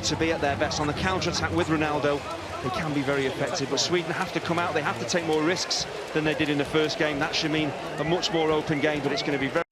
to be at their best. On the counter-attack with Ronaldo, they can be very effective, but Sweden have to come out, they have to take more risks than they did in the first game. That should mean a much more open game, but it's going to be very...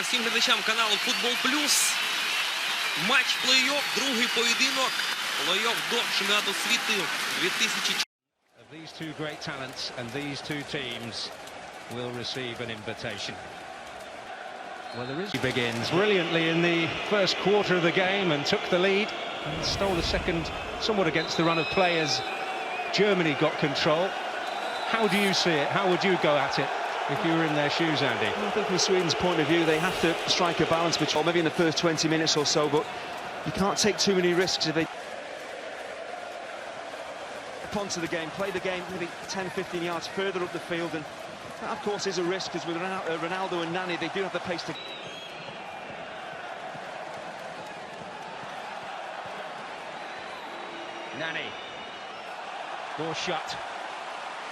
Всім глядачам каналу Футбол Плюс. Матч плей-офф, другий поєдинок. Плей-офф до чемпіонату світу 2004. These two great talents and these two teams will receive an invitation. Well, there is... He begins brilliantly in the first quarter of the game and took the lead and stole the second somewhat against the run of play as Germany got control. How do you see it? How would you go at it if you were in their shoes, Andy? I think from Sweden's point of view, they have to strike a balance between, maybe in the first 20 minutes or so, but you can't take too many risks if they... onto the game, play the game maybe 10-15 yards further up the field, and that of course is a risk, because with Ronaldo and Nani, they do have the pace to... Nani. Door shut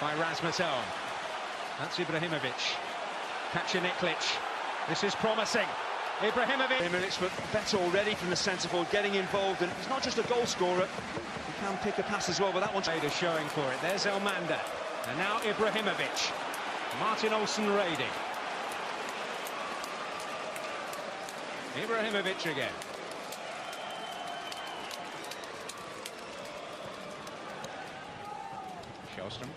by Rasmus Elm. That's Ibrahimovic. Catching Niklic. This is promising. Ibrahimovic. But better already from the centre forward, getting involved, and he's not just a goal scorer. He can pick a pass as well, but that one's showing for it. There's Elmander, and now Ibrahimovic. Martin Olsen raiding. Ibrahimovic again. Shellstrom.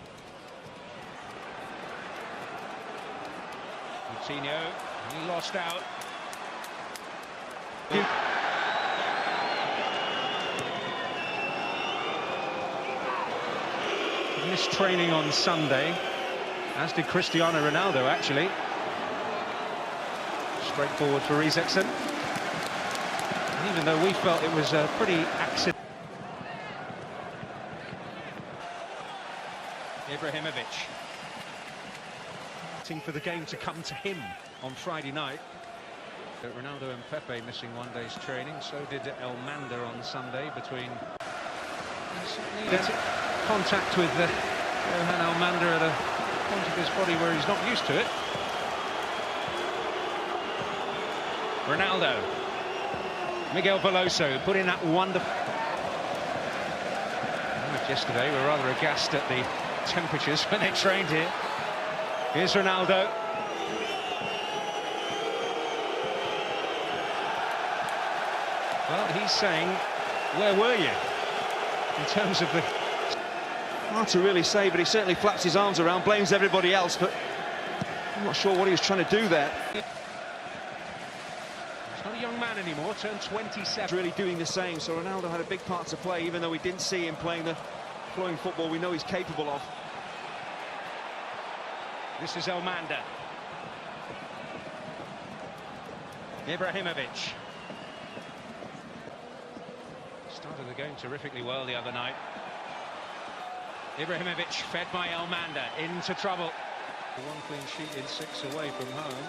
Coutinho, he lost out. Missed training on Sunday, as did Cristiano Ronaldo, actually. Straightforward for Hicieron. Even though we felt it was a pretty accident. Ibrahimovic. For the game to come to him on Friday night. Ronaldo and Pepe missing one day's training, so did Elmander on Sunday. Between contact with Johan Elmander at a point of his body where he's not used to it. Ronaldo, Miguel Veloso put in that wonderful... Yesterday we were rather aghast at the temperatures when they trained here. Here's Ronaldo. Well, he's saying, where were you? In terms of the... Hard to really say, but he certainly flaps his arms around, blames everybody else, but I'm not sure what he was trying to do there. He's not a young man anymore, turned 27. Really doing the same, so Ronaldo had a big part to play, even though we didn't see him playing the flowing football we know he's capable of. This is Elmander. Ibrahimovic. Started the game terrifically well the other night. Ibrahimovic fed by Elmander into trouble. One clean sheet in 6 away from home.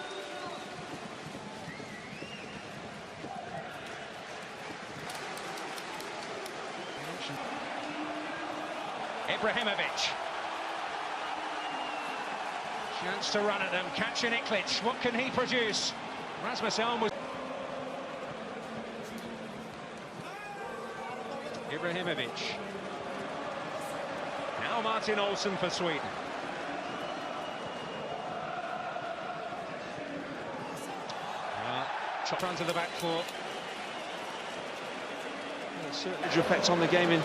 Ibrahimovic. Chance to run at them, catching Niklic. What can he produce? Rasmus Elm was... Ibrahimovic. Now Martin Olsen for Sweden. Chop onto the back four. Certainly effect on the game in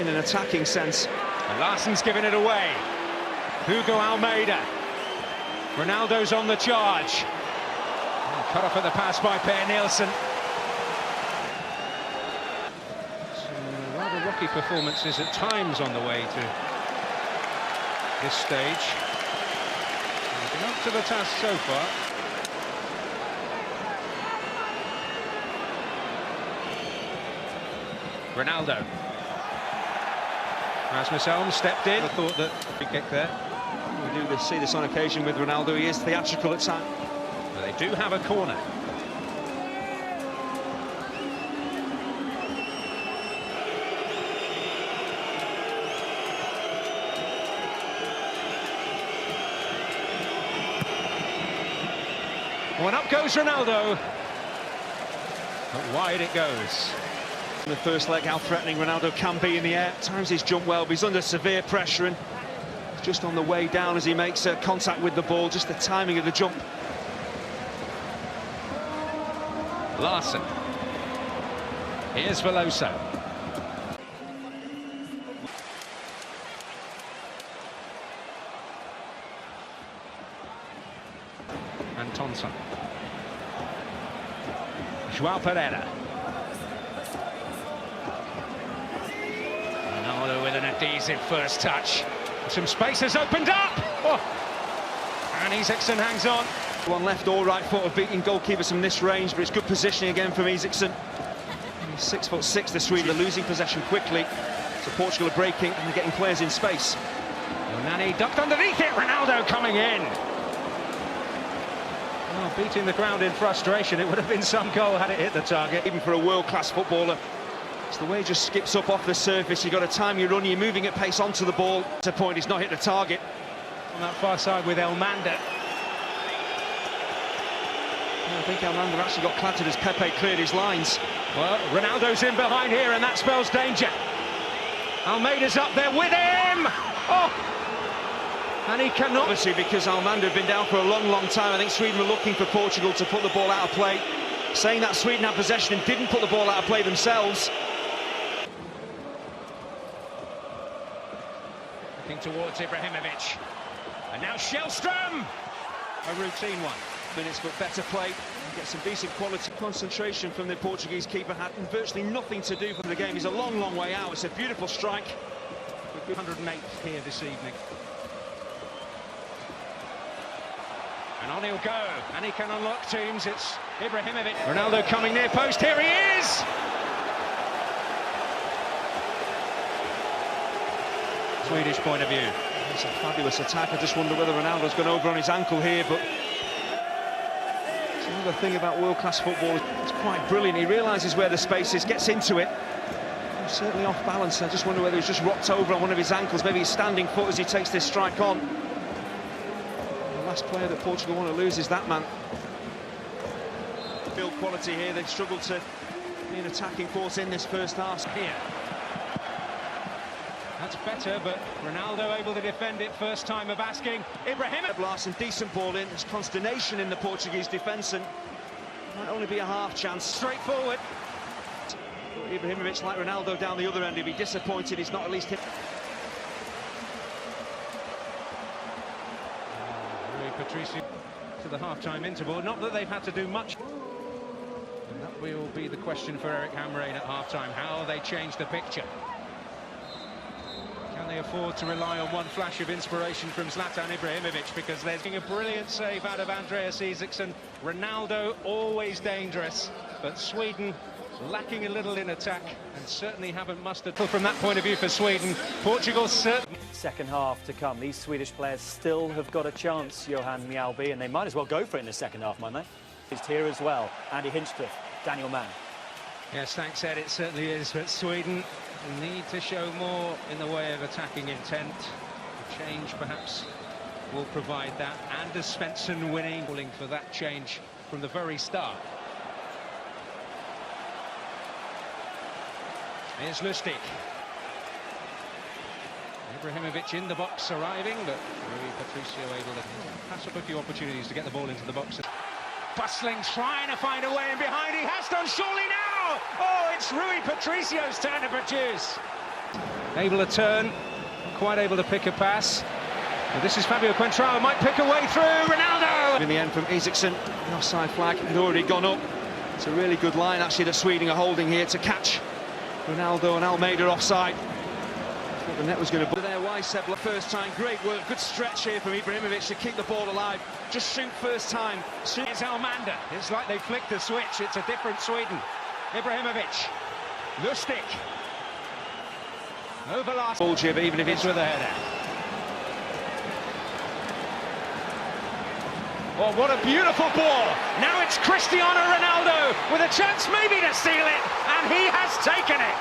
an attacking sense. And Larsson's given it away. Hugo Almeida. Ronaldo's on the charge. Cut off at the pass by Per Nielsen. Some rather rocky performances at times on the way to this stage. They've been up to the task so far. Ronaldo. Rasmus Elm stepped in. I thought that free kick there. We do see this on occasion with Ronaldo. He is theatrical at times. But they do have a corner. One up goes Ronaldo. But wide it goes. In the first leg, how threatening Ronaldo can be in the air. At times he's jumped well, but he's under severe pressure and just on the way down as he makes contact with the ball, just the timing of the jump. Larson. Here's Veloso. And Thompson. João Pereira. Ronaldo with an adhesive first touch. Some space has opened up. Oh. And Hicieron hangs on. One left or right foot of beating goalkeepers from this range, but it's good positioning again from Hicieron. He's 6'6", the Swede. They're losing possession quickly. So Portugal are breaking and they're getting players in space. Nani ducked underneath it. Ronaldo coming in. Oh, beating the ground in frustration. It would have been some goal had it hit the target. Even for a world-class footballer, it's the way he just skips up off the surface. You've got to time your run, you're moving at pace onto the ball. To a point, he's not hit the target. On that far side with Elmander. I think Elmander actually got clattered as Pepe cleared his lines. Well, Ronaldo's in behind here, and that spells danger. Almeida's up there with him. Oh! And he cannot... Obviously, because Elmander had been down for a long, long time, I think Sweden were looking for Portugal to put the ball out of play. Saying that Sweden had possession and didn't put the ball out of play themselves. Looking towards Ibrahimovic. And now Shellstrom! A routine one. Minutes, but better play. Get some decent quality. Concentration from the Portuguese keeper had virtually nothing to do for the game. He's a long, long way out. It's a beautiful strike. 108 here this evening. And on he'll go, and he can unlock teams. It's Ibrahimovic. Ronaldo coming near post, here he is! Swedish point of view. It's a fabulous attack. I just wonder whether Ronaldo's gone over on his ankle here, but it's another thing about world-class football. It's quite brilliant. He realises where the space is, gets into it. He's certainly off balance. I just wonder whether he's just rocked over on one of his ankles. Maybe he's standing foot as he takes this strike on. Last player that Portugal want to lose is that man. Build quality here. They've struggled to be an attacking force in this first half. Here. That's better, but Ronaldo able to defend it first time of asking. Ibrahimovic. Larson, decent ball in. There's consternation in the Portuguese defence and might only be a half chance. Straightforward. Ibrahimovic, like Ronaldo down the other end, he'll be disappointed he's not at least hit. Patricio to the half-time interval. Not that they've had to do much. And that will be the question for Eric Hamrén at half-time. How they change the picture. Can they afford to rely on one flash of inspiration from Zlatan Ibrahimovic? Because there's a brilliant save out of Andreas Hicieron. Ronaldo always dangerous, but Sweden lacking a little in attack and certainly haven't mustered. From that point of view for Sweden, Portugal certainly... Second half to come. These Swedish players still have got a chance, Johan Mjällby, and they might as well go for it in the second half, might they? He's here as well. Andy Hinchcliffe, Daniel Mann. Yes, thanks, Ed. It certainly is, but Sweden need to show more in the way of attacking intent. The change, perhaps, will provide that. Anders Svensson winning, calling for that change from the very start. Here's Lustig. Ibrahimovic in the box arriving, but Rui Patricio able to pass up a few opportunities to get the ball into the box. Bustling, trying to find a way in behind. He has done, surely now! Oh, it's Rui Patricio's turn to produce. Able to turn, quite able to pick a pass. And this is Fabio Contrao, might pick a way through. Ronaldo! In the end from Hicieron, the offside flag had already gone up. It's a really good line, actually, that Sweden are holding here to catch Ronaldo and Almeida offside. I thought the net was going to... There, Sebla, first time, great work, good stretch here from Ibrahimovic to keep the ball alive. Just shoot first time. It's Elmander. It's like they flicked the switch. It's a different Sweden. Ibrahimovic. Lustig. Over last ball jib, even if it's with a header. Oh, what a beautiful ball! Now it's Cristiano Ronaldo with a chance maybe to seal it, and he has taken it.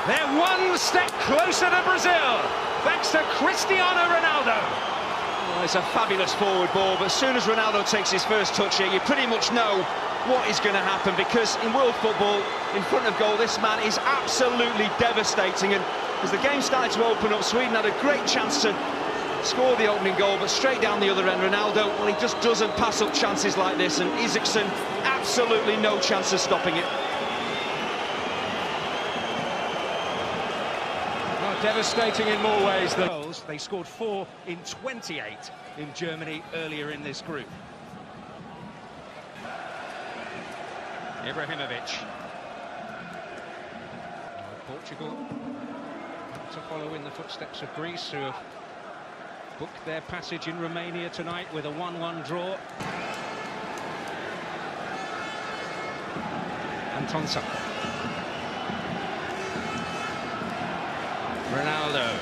They're one step closer to Brazil, thanks to Cristiano Ronaldo. Well, it's a fabulous forward ball, but as soon as Ronaldo takes his first touch here, you pretty much know what is going to happen, because in world football, in front of goal, this man is absolutely devastating. And as the game started to open up, Sweden had a great chance to score the opening goal, but straight down the other end, Ronaldo, well, he just doesn't pass up chances like this, and Hicieron, absolutely no chance of stopping it. Well, devastating in more ways than goals. They scored 4 in 28 in Germany earlier in this group. Ibrahimovic. Portugal to follow in the footsteps of Greece, who have booked their passage in Romania tonight with a 1-1 draw. Antonsa. Ronaldo.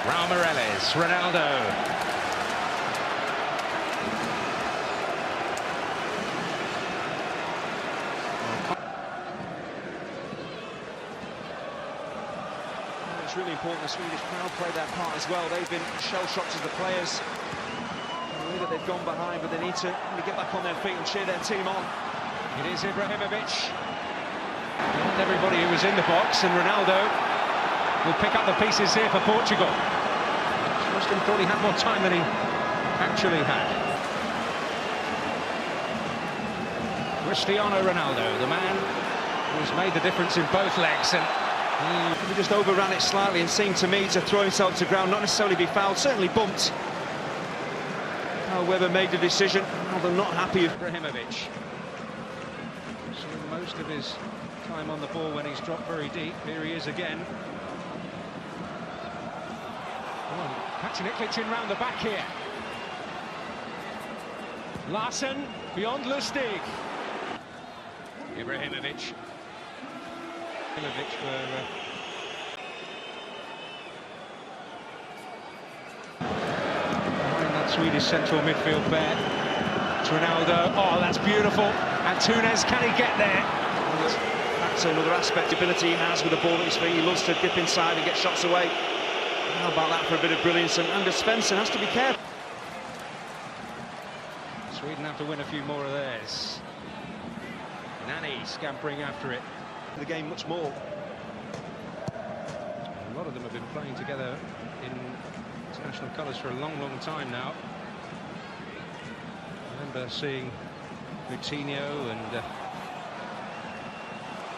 Raul Morales, Ronaldo. It's really important the Swedish crowd play their part as well. They've been shell-shocked as the players. The way that they've gone behind, but they need to really get back on their feet and cheer their team on. It is Ibrahimovic. Not everybody who was in the box, and Ronaldo will pick up the pieces here for Portugal. Must have thought he had more time than he actually had. Cristiano Ronaldo, the man who's made the difference in both legs, and he just overran it slightly and seemed to me to throw himself to ground, not necessarily be fouled, certainly bumped. How Weber made the decision, although not happy with Ibrahimovic. So most of his time on the ball when he's dropped very deep. Here he is again. Catching it, in round the back here. Larsen beyond Lustig. Ibrahimovic. Behind that Swedish central midfield pair. It's Ronaldo. Oh, that's beautiful. And Tunes, can he get there? That's another aspect, ability he has with the ball at his feet. He loves to dip inside and get shots away. How about that for a bit of brilliance? And Anders Svensson has to be careful. Sweden have to win a few more of theirs. Nani scampering after it. The game much more. A lot of them have been playing together in international colours for a long, long time now. I remember seeing Coutinho and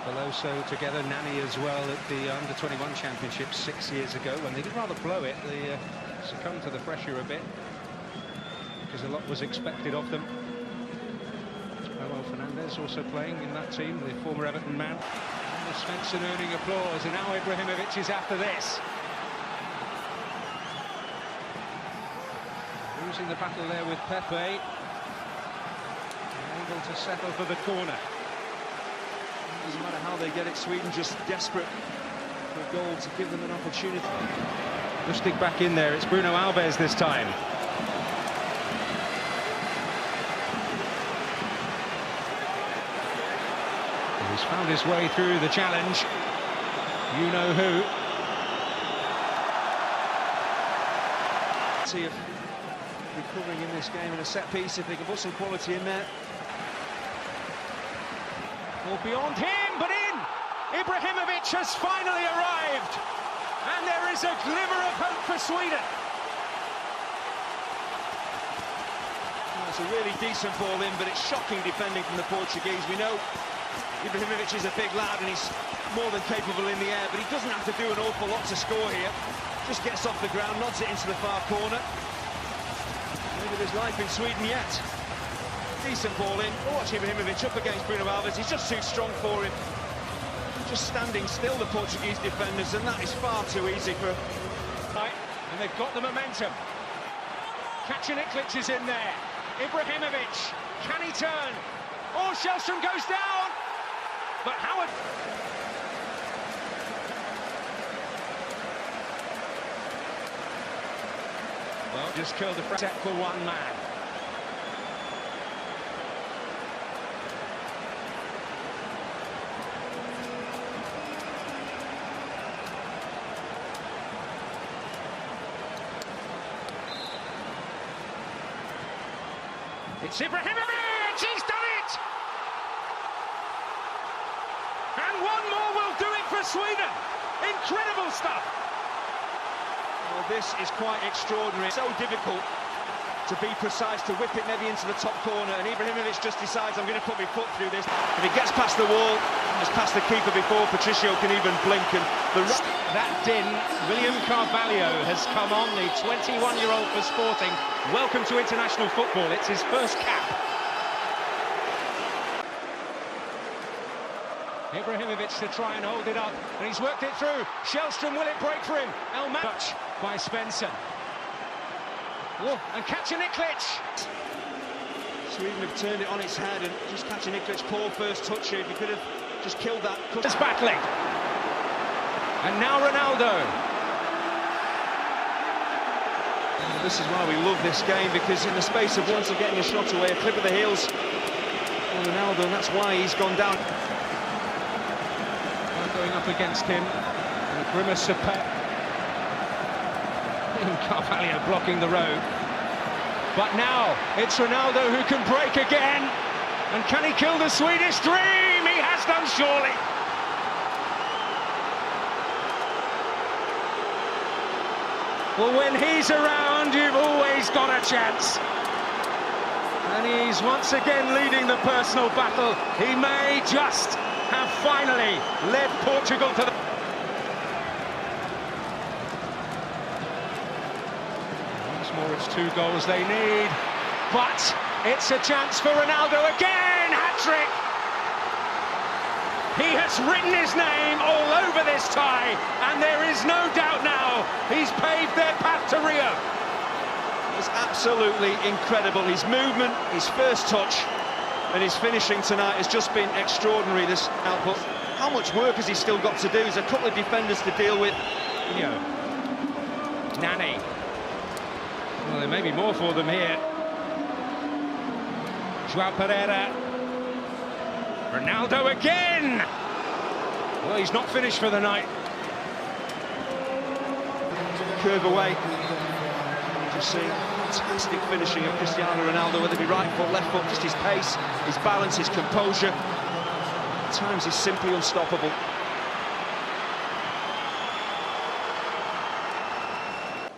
Veloso together, Nani as well at the under-21 championship 6 years ago, when they did rather blow it. They succumbed to the pressure a bit because a lot was expected of them. Fernandez also playing in that team, the former Everton man. And Svensson earning applause, and now Ibrahimovic is after this. Losing the battle there with Pepe. Able to settle for the corner. Doesn't matter how they get it, Sweden just desperate for a goal to give them an opportunity. Lustig back in there, it's Bruno Alves this time. He's found his way through the challenge. You know who. See if recovering in this game in a set piece, if they can put some quality in there. Well, beyond him, but in! Ibrahimovic has finally arrived, and there is a glimmer of hope for Sweden. It's a really decent ball in, but it's shocking defending from the Portuguese. We know Ibrahimovic is a big lad and he's more than capable in the air, but he doesn't have to do an awful lot to score here. Just gets off the ground, nods it into the far corner. Maybe there's life in Sweden yet. Decent ball in. Watch Ibrahimovic up against Bruno Alves. He's just too strong for him. Just standing still, the Portuguese defenders, and that is far too easy for... Right, and they've got the momentum. Kacaniklic is in there. Ibrahimovic, can he turn? Oh, Shellstrom goes down! But Howard... Well, just killed the set for one man. It's Ibrahimovic! He's done it! And one more will do it for Sweden. Incredible stuff. Well, this is quite extraordinary. So difficult to be precise, to whip it maybe into the top corner, and Ibrahimovic just decides, I'm going to put my foot through this. If he gets past the wall, just past the keeper before Patricio can even blink, and that din, William Carvalho has come on, the 21-year-old for Sporting. Welcome to international football. It's his first cap. Ibrahimovic to try and hold it up, and he's worked it through. Shellstrom, will it break for him? Touch by Svensson. Oh, and Kacaniklic. Sweden have turned it on its head, and just Kacaniklic's poor first touch here. If he could have just killed that. It's battling. And now Ronaldo. This is why we love this game, because in the space of once getting a shot away, a clip of the heels for Ronaldo, and that's why he's gone down. Going up against him, and a grimace of pain. Carvalho blocking the road. But now it's Ronaldo who can break again. And can he kill the Swedish dream? He has done, surely. Well, when he's around, you've always got a chance. And he's once again leading the personal battle. He may just have finally led Portugal to the... Once more, it's 2 goals they need. But it's a chance for Ronaldo again! Hat-trick! He has written his name all over this tie, and there is no doubt now he's paved their path to Rio. It's absolutely incredible. His movement, his first touch, and his finishing tonight has just been extraordinary, this output. How much work has he still got to do? There's a couple of defenders to deal with. Nani. Well, there may be more for them here. João Pereira. Ronaldo again! Well, he's not finished for the night. Curve away. Just see fantastic finishing of Cristiano Ronaldo, whether it be right foot, left foot, just his pace, his balance, his composure. At times he's simply unstoppable.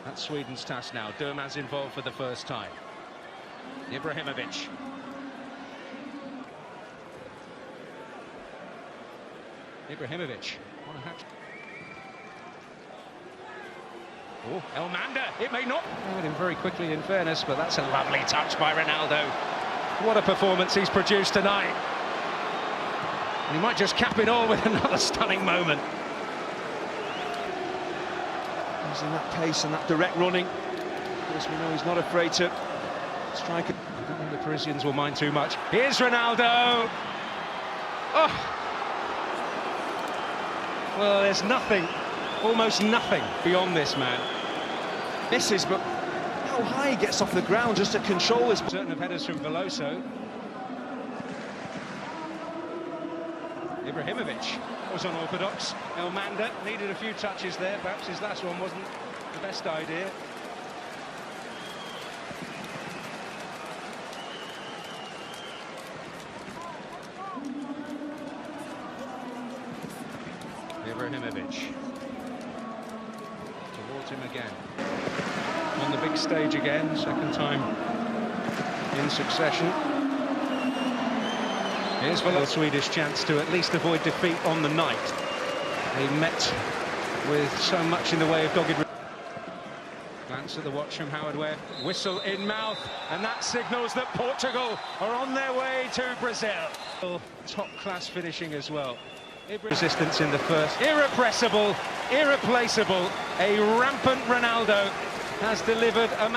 That's Sweden's task now. Durmaz involved for the first time. Ibrahimovic. Ibrahimovic. What a hat. Oh, Elmander, it may not. Covered him very quickly, in fairness, but that's a lovely touch by Ronaldo. What a performance he's produced tonight. And he might just cap it all with another stunning moment. Using that pace and that direct running. Of course, we know he's not afraid to strike it. I don't think the Parisians will mind too much. Here's Ronaldo. Oh. Well, there's nothing, almost nothing beyond this man. Misses, but how high he gets off the ground just to control his... Certain of headers from Veloso. Ibrahimovic was unorthodox. Elmander needed a few touches there. Perhaps his last one wasn't the best idea. Ibrahimovic towards him again on the big stage again, second time in succession. Here's for the Swedish chance to at least avoid defeat on the night. They met with so much in the way of dogged. Glance at the watch from Howard Webb, whistle in mouth, and that signals that Portugal are on their way to Brazil. Top-class finishing as well. Resistance in the first. Irrepressible, irreplaceable, a rampant Ronaldo has delivered a